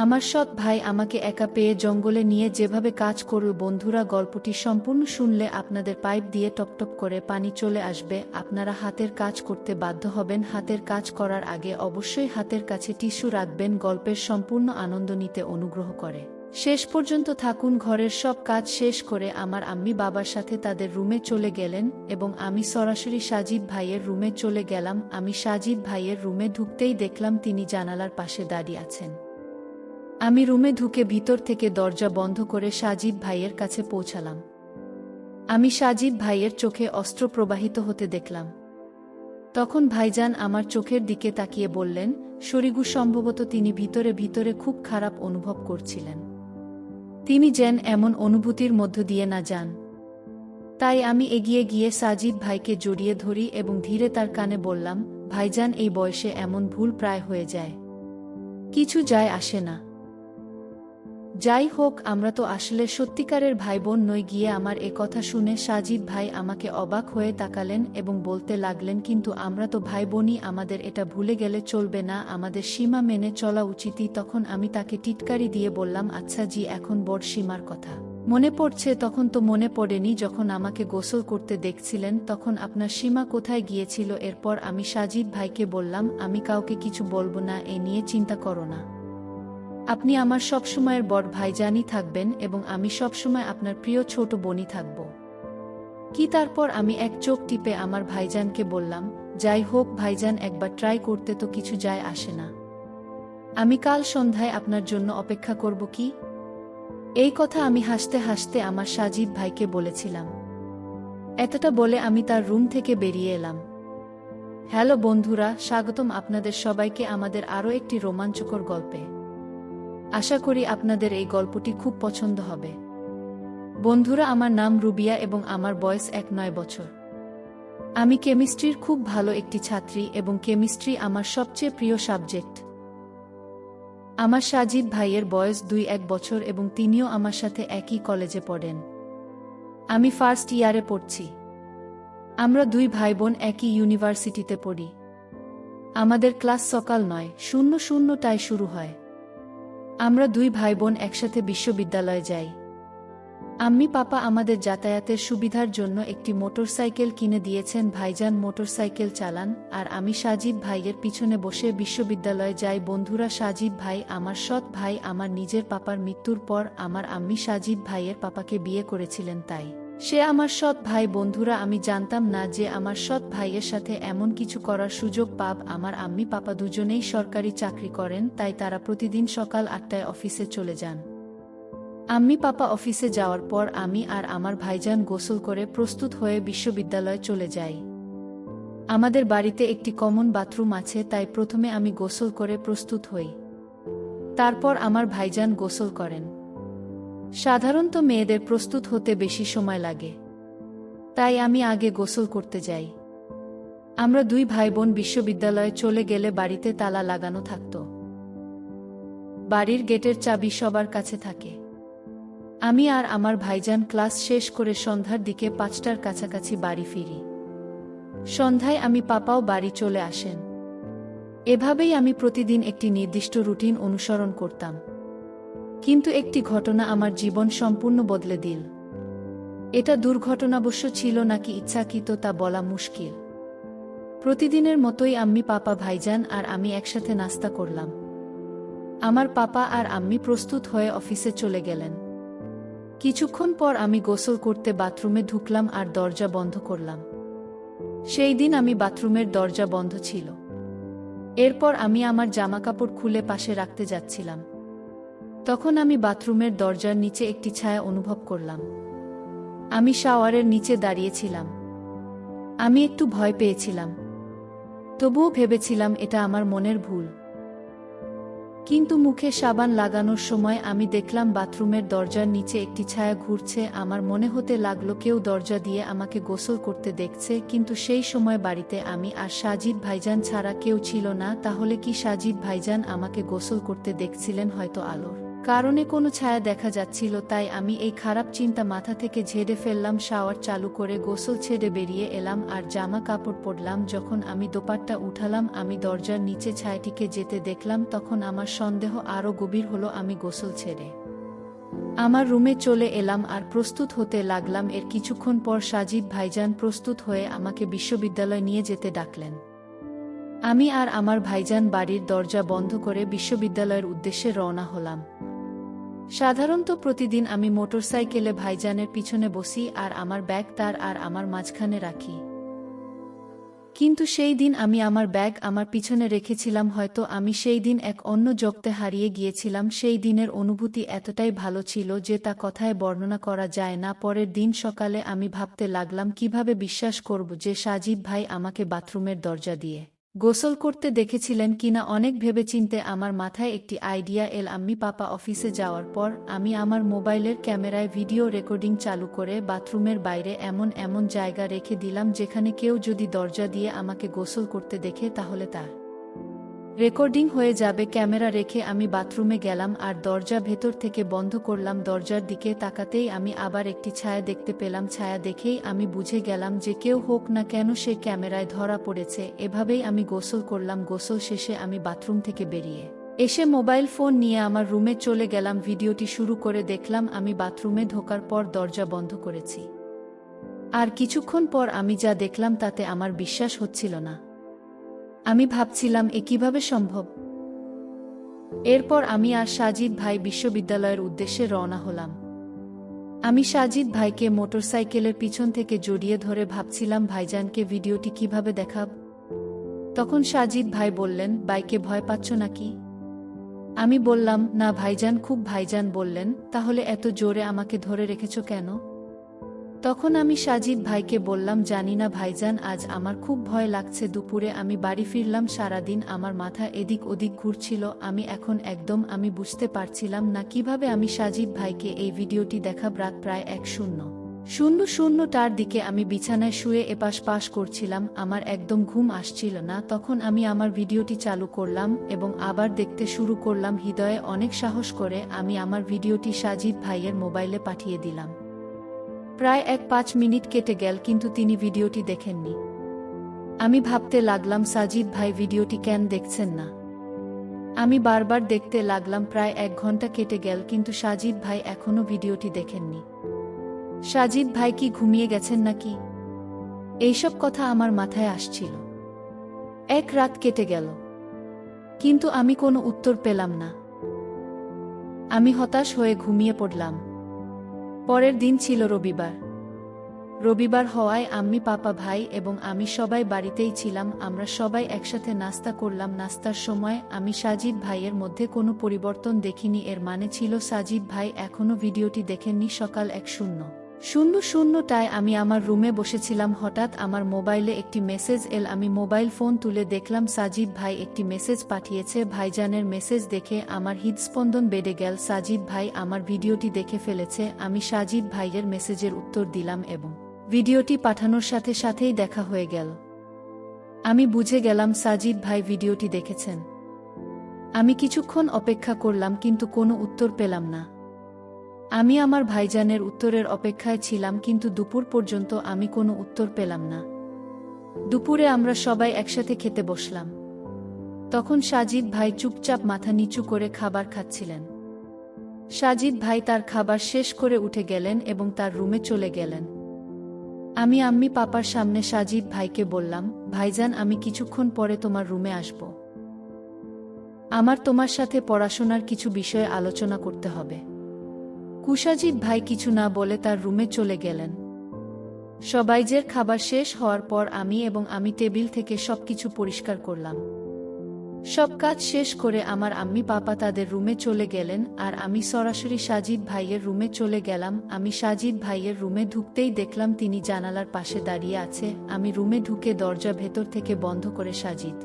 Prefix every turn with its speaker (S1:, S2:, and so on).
S1: আমার সৎ ভাই আমাকে একা পেয়ে জঙ্গলে নিয়ে যেভাবে কাজ করল, বন্ধুরা গল্পটি সম্পূর্ণ শুনলে আপনাদের পাইপ দিয়ে টপটপ করে পানি চলে আসবে। আপনারা হাতের কাজ করতে বাধ্য হবেন। হাতের কাজ করার আগে অবশ্যই হাতের কাছে টিস্যু রাখবেন। গল্পের সম্পূর্ণ আনন্দ নিতে অনুগ্রহ করে শেষ পর্যন্ত থাকুন। ঘরের সব কাজ শেষ করে আমার আম্মি বাবার সাথে তাদের রুমে চলে গেলেন এবং আমি সরাসরি সাজিদ ভাইয়ের রুমে চলে গেলাম। আমি সাজিদ ভাইয়ের রুমে ঢুকতেই দেখলাম তিনি জানালার পাশে দাঁড়িয়ে আছেন। আমি রুমে ঢুকে ভিতর থেকে দরজা বন্ধ করে সাজিদ ভাইয়ের কাছে পৌঁছালাম। আমি সাজিদ ভাইয়ের চোখে অস্ত্র প্রবাহিত হতে দেখলাম। তখন ভাইজান আমার চোখের দিকে তাকিয়ে বললেন, শরিগু, সম্ভবত তিনি ভিতরে ভিতরে খুব খারাপ অনুভব করছিলেন। তিনি যেন এমন অনুভূতির মধ্য দিয়ে না যান। তাই আমি এগিয়ে গিয়ে সাজিদ ভাইকে জড়িয়ে ধরি এবং ধীরে তার কানে বললাম, ভাইজান, এই বয়সে এমন ভুল প্রায় হয়ে যায়, কিছু যায় আসে না। যাই হোক, আমরা তো আসলে সত্যিকারের ভাই বোন নই। গিয়ে আমার এ কথা শুনে সাজিদ ভাই আমাকে অবাক হয়ে তাকালেন এবং বলতে লাগলেন, কিন্তু আমরা তো ভাই বোনই, আমাদের এটা ভুলে গেলে চলবে না, আমাদের সীমা মেনে চলা উচিতই। তখন আমি তাকে টিটকারি দিয়ে বললাম, আচ্ছা জি, এখন বড় সীমার কথা মনে পড়ছে। তখন তো মনে পড়েনি, যখন আমাকে গোসল করতে দেখছিলেন তখন আপনার সীমা কোথায় গিয়েছিল? এরপর আমি সাজিদ ভাইকে বললাম, আমি কাউকে কিছু বলবো না, এ নিয়ে চিন্তা করো না। আপনি আমার সবসময়ের বড় ভাইজানই থাকবেন এবং আমি সবসময় আপনার প্রিয় ছোট বোনই থাকব। কি? তারপর আমি এক চোখ টিপে আমার ভাইজানকে বললাম, যাই হোক ভাইজান, একবার ট্রাই করতে তো কিছু যায় আসে না। আমি কাল সন্ধ্যায় আপনার জন্য অপেক্ষা করব। কি? এই কথা আমি হাসতে হাসতে আমার সাজিদ ভাইকে বলেছিলাম। এতটা বলে আমি তার রুম থেকে বেরিয়ে এলাম। হ্যালো বন্ধুরা, স্বাগতম আপনাদের সবাইকে আমাদের আরও একটি রোমাঞ্চকর গল্পে। আশা করি আপনাদের এই গল্পটি খুব পছন্দ হবে। বন্ধুরা, আমার নাম রুবিয়া এবং আমার বয়স 9 বছর। আমি কেমিস্ট্রির খুব ভালো একটি ছাত্রী এবং কেমিস্ট্রি আমার সবচেয়ে প্রিয় সাবজেক্ট। আমার সাজিদ ভাইয়ের বয়স 2-1 বছর এবং তিনিও আমার সাথে একই কলেজে পড়েন। আমি ফার্স্ট ইয়ারে পড়ছি। আমরা দুই ভাই বোন একই ইউনিভার্সিটিতে পড়ি। আমাদের ক্লাস সকাল 9:00টায় শুরু হয়। আমরা দুই ভাই বোন একসাথে বিশ্ববিদ্যালয়ে যাই। আম্মি পাপা আমাদের যাতায়াতের সুবিধার জন্য একটি মোটরসাইকেল কিনে দিয়েছেন। ভাইজান মোটরসাইকেল চালান আর আমি সাজিদ ভাইয়ের পিছনে বসে বিশ্ববিদ্যালয়ে যাই। বন্ধুরা, সাজিদ ভাই আমার সৎ ভাই। আমার নিজের পাপার মৃত্যুর পর আমার আম্মি সাজিদ ভাইয়ের পাপাকে বিয়ে করেছিলেন, তাই সে আমার সৎ ভাই। বন্ধুরা, আমি জানতাম না যে আমার সৎ ভাইয়ের সাথে এমন কিছু করার সুযোগ পাব। আমার আম্মি পাপা দুজনেই সরকারি চাকরি করেন, তাই তারা প্রতিদিন সকাল 8টায় অফিসে চলে যান। আম্মি পাপা অফিসে যাওয়ার পর আমি আর আমার ভাইজান গোসল করে প্রস্তুত হয়ে বিশ্ববিদ্যালয়ে চলে যাই। আমাদের বাড়িতে একটি কমন বাথরুম আছে, তাই প্রথমে আমি গোসল করে প্রস্তুত হই। তারপর আমার ভাইজান গোসল করেন। সাধারণত মেয়েদের প্রস্তুত হতে বেশি সময় লাগে, তাই আমি আগে গোসল করতে যাই। আমরা দুই ভাই বোন বিশ্ববিদ্যালয়ে চলে গেলে বাড়িতে তালা লাগানো থাকত। বাড়ির গেটের চাবি সবার কাছে থাকে। আমি আর আমার ভাইজান ক্লাস শেষ করে সন্ধ্যার দিকে 5টার কাছাকাছি বাড়ি ফিরি। সন্ধ্যায় আমি পাপাও বাড়ি চলে আসেন। এভাবেই আমি প্রতিদিন একটি নির্দিষ্ট রুটিন অনুসরণ করতাম। কিন্তু একটি ঘটনা আমার জীবন সম্পূর্ণ বদলে দিল। এটা দুর্ঘটনাবশ্য ছিল নাকি ইচ্ছাকৃত তা বলা মুশকিল। প্রতিদিনের মতোই আম্মি পাপা ভাইজান আর আমি একসাথে নাস্তা করলাম। আমার পাপা আর আম্মি প্রস্তুত হয়ে অফিসে চলে গেলেন। কিছুক্ষণ পর আমি গোসল করতে বাথরুমে ঢুকলাম আর দরজা বন্ধ করলাম। সেই দিন আমি বাথরুমের দরজা বন্ধ ছিল। এরপর আমি আমার জামাকাপড় খুলে পাশে রাখতে যাচ্ছিলাম। তখন আমি বাথরুমের দরজার নিচে একটি ছায়া অনুভব করলাম। আমি শাওয়ারের নিচে দাঁড়িয়েছিলাম। আমি একটু ভয় পেয়েছিলাম, তবুও ভেবেছিলাম এটা আমার মনের ভুল। কিন্তু মুখে সাবান লাগানোর সময় আমি দেখলাম বাথরুমের দরজার নিচে একটি ছায়া ঘুরছে। আমার মনে হতে লাগলো কেউ দরজা দিয়ে আমাকে গোসল করতে দেখছে। কিন্তু সেই সময় বাড়িতে আমি আর সাজিদ ভাইজান ছাড়া কেউ ছিল না। তাহলে কি সাজিদ ভাইজান আমাকে গোসল করতে দেখছিলেন? হয়তো আলোর কারণে কোনো ছায়া দেখা যাচ্ছিল, তাই আমি এই খারাপ চিন্তা মাথা থেকে ঝেড়ে ফেললাম। শাওয়ার চালু করে গোসল ছেড়ে বেরিয়ে এলাম আর জামা কাপড় পরলাম। যখন আমি দোপাট্টা উঠালাম, আমি দরজার নিচে ছায়াটিকে যেতে দেখলাম। তখন আমার সন্দেহ আরও গভীর হলো। আমি গোসল ছেড়ে আমার রুমে চলে এলাম আর প্রস্তুত হতে লাগলাম। এর কিছুক্ষণ পর সাজিদ ভাইজান প্রস্তুত হয়ে আমাকে বিশ্ববিদ্যালয় নিয়ে যেতে ডাকলেন। আমি আর আমার ভাইজান বাড়ির দরজা বন্ধ করে বিশ্ববিদ্যালয়ের উদ্দেশ্যে রওনা হলাম। সাধারণত প্রতিদিন আমি মোটরসাইকেলে ভাইজানের পিছনে বসি আর আমার ব্যাগ তার আর আমার মাঝখানে রাখি। কিন্তু সেই দিন আমি আমার ব্যাগ আমার পিছনে রেখেছিলাম। হয়তো আমি সেই দিন এক অন্য জগতে হারিয়ে গিয়েছিলাম। সেই দিনের অনুভূতি এতটাই ভালো ছিল যে তা কথায় বর্ণনা করা যায় না। পরের দিন সকালে আমি ভাবতে লাগলাম কিভাবে বিশ্বাস করব যে সাজিদ ভাই আমাকে বাথরুমের দরজা দিয়ে গোসল করতে দেখেছিলেন কিনা। অনেক ভেবেচিন্তে আমার মাথায় একটি আইডিয়া এল। আম্মি পাপা অফিসে যাওয়ার পর আমি আমার মোবাইলের ক্যামেরায় ভিডিও রেকর্ডিং চালু করে বাথরুমের বাইরে এমন এমন জায়গা রেখে দিলাম যেখানে কেউ যদি দরজা দিয়ে আমাকে গোসল করতে দেখে তাহলে তার রেকর্ডিং হয়ে যাবে। ক্যামেরা রেখে আমি বাথরুমে গেলাম আর দরজা ভেতর থেকে বন্ধ করলাম। দরজার দিকে তাকাতেই আমি আবার একটি ছায়া দেখতে পেলাম। ছায়া দেখেই আমি বুঝে গেলাম যে কেউ হোক না কেন সে ক্যামেরায় ধরা পড়েছে। এভাবেই আমি গোসল করলাম। গোসল শেষে আমি বাথরুম থেকে বেরিয়ে এসে মোবাইল ফোন নিয়ে আমার রুমে চলে গেলাম। ভিডিওটি শুরু করে দেখলাম আমি বাথরুমে ঢোকার পর দরজা বন্ধ করেছি। আর কিছুক্ষণ পর আমি যা দেখলাম তাতে আমার বিশ্বাস হচ্ছিল না। আমি ভাবছিলাম এ কিভাবে সম্ভব। এরপর আমি আর সাজিদ ভাই বিশ্ববিদ্যালয়ের উদ্দেশ্যে রওনা হলাম। আমি সাজিদ ভাইকে মোটরসাইকেলের পিছন থেকে জড়িয়ে ধরে ভাবছিলাম ভাইজানকে ভিডিওটি কিভাবে দেখাব। তখন সাজিদ ভাই বললেন, বাইকে ভয় পাচ্ছ নাকি? আমি বললাম, না ভাইজান। খুব। ভাইজান বললেন, তাহলে এত জোরে আমাকে ধরে রেখেছ কেন? তখন আমি সাজিদ ভাইকে বললাম, জানি না ভাইজান, আজ আমার খুব ভয় লাগছে। দুপুরে আমি বাড়ি ফিরলাম। সারাদিন আমার মাথা এদিক ওদিক ঘুরছিল। আমি বুঝতে পারছিলাম না কিভাবে আমি সাজিদ ভাইকে এই ভিডিওটি দেখাব। রাত প্রায় 1:00টার দিকে আমি বিছানায় শুয়ে এপাশ পাশ করছিলাম। আমার একদম ঘুম আসছিল না। তখন আমি আমার ভিডিওটি চালু করলাম এবং আবার দেখতে শুরু করলাম। হৃদয়ে অনেক সাহস করে আমি আমার ভিডিওটি সাজিদ ভাইয়ের মোবাইলে পাঠিয়ে দিলাম। প্রায় 5 মিনিট কেটে গেল, কিন্তু তিনি ভিডিওটি দেখেননি। আমি ভাবতে লাগলাম সাজিদ ভাই ভিডিওটি কেন দেখছেন না। আমি বারবার দেখতে লাগলাম। প্রায় 1 ঘন্টা কেটে গেল, কিন্তু সাজিদ ভাই এখনও ভিডিওটি দেখেননি। সাজিদ ভাই কি ঘুমিয়ে গেছেন নাকি? এইসব কথা আমার মাথায় আসছিল। 1 রাত কেটে গেল, কিন্তু আমি কোনো উত্তর পেলাম না। আমি হতাশ হয়ে ঘুমিয়ে পড়লাম। পরের দিন ছিল রবিবার হওয়ায় আম্মি পাপা ভাই এবং আমি সবাই বাড়িতেই ছিলাম। আমরা সবাই একসাথে নাস্তা করলাম। নাস্তার সময় আমি সাজিদ ভাইয়ের মধ্যে কোনো পরিবর্তন দেখিনি। এর মানে ছিল সাজিদ ভাই এখনও ভিডিওটি দেখেননি। সকাল 1:00টায় আমি আমার রুমে বসেছিলাম। হঠাৎ আমার মোবাইলে একটি মেসেজ এল। আমি মোবাইল ফোন তুলে দেখলাম সাজিদ ভাই একটি মেসেজ পাঠিয়েছে। ভাইজানের মেসেজ দেখে আমার হৃদস্পন্দন বেড়ে গেল। সাজিদ ভাই আমার ভিডিওটি দেখে ফেলেছে। আমি সাজিদ ভাইয়ের মেসেজের উত্তর দিলাম এবং ভিডিওটি পাঠানোর সাথে সাথেই দেখা হয়ে গেল। আমি বুঝে গেলাম সাজিদ ভাই ভিডিওটি দেখেছেন। আমি কিছুক্ষণ অপেক্ষা করলাম, কিন্তু কোনো উত্তর পেলাম না। আমি আমার ভাইজানের উত্তরের অপেক্ষায় ছিলাম, কিন্তু দুপুর পর্যন্ত আমি কোনো উত্তর পেলাম না। দুপুরে আমরা সবাই একসাথে খেতে বসলাম। তখন সাজিদ ভাই চুপচাপ মাথা নিচু করে খাবার খাচ্ছিলেন। সাজিদ ভাই তার খাবার শেষ করে উঠে গেলেন এবং তার রুমে চলে গেলেন। আমি আম্মি পাপার সামনে সাজিদ ভাইকে বললাম, ভাইজান, আমি কিছুক্ষণ পরে তোমার রুমে আসব। আমার তোমার সাথে পড়াশোনার কিছু বিষয়ে আলোচনা করতে হবে। সাজিদ ভাই কিছু না বলে তার রুমে চলে গেলেন। সবাইজের খাবার শেষ হওয়ার পর আমি টেবিল থেকে সবকিছু পরিষ্কার করলাম। সব কাজ শেষ করে আমার আম্মি পাপা তাদের রুমে চলে গেলেন আর আমি সরাসরি সাজিদ ভাইয়ের রুমে চলে গেলাম। আমি সাজিদ ভাইয়ের রুমে ঢুকতেই দেখলাম তিনি জানালার পাশে দাঁড়িয়ে আছে। আমি রুমে ঢুকে দরজা ভেতর থেকে বন্ধ করে সাজিদ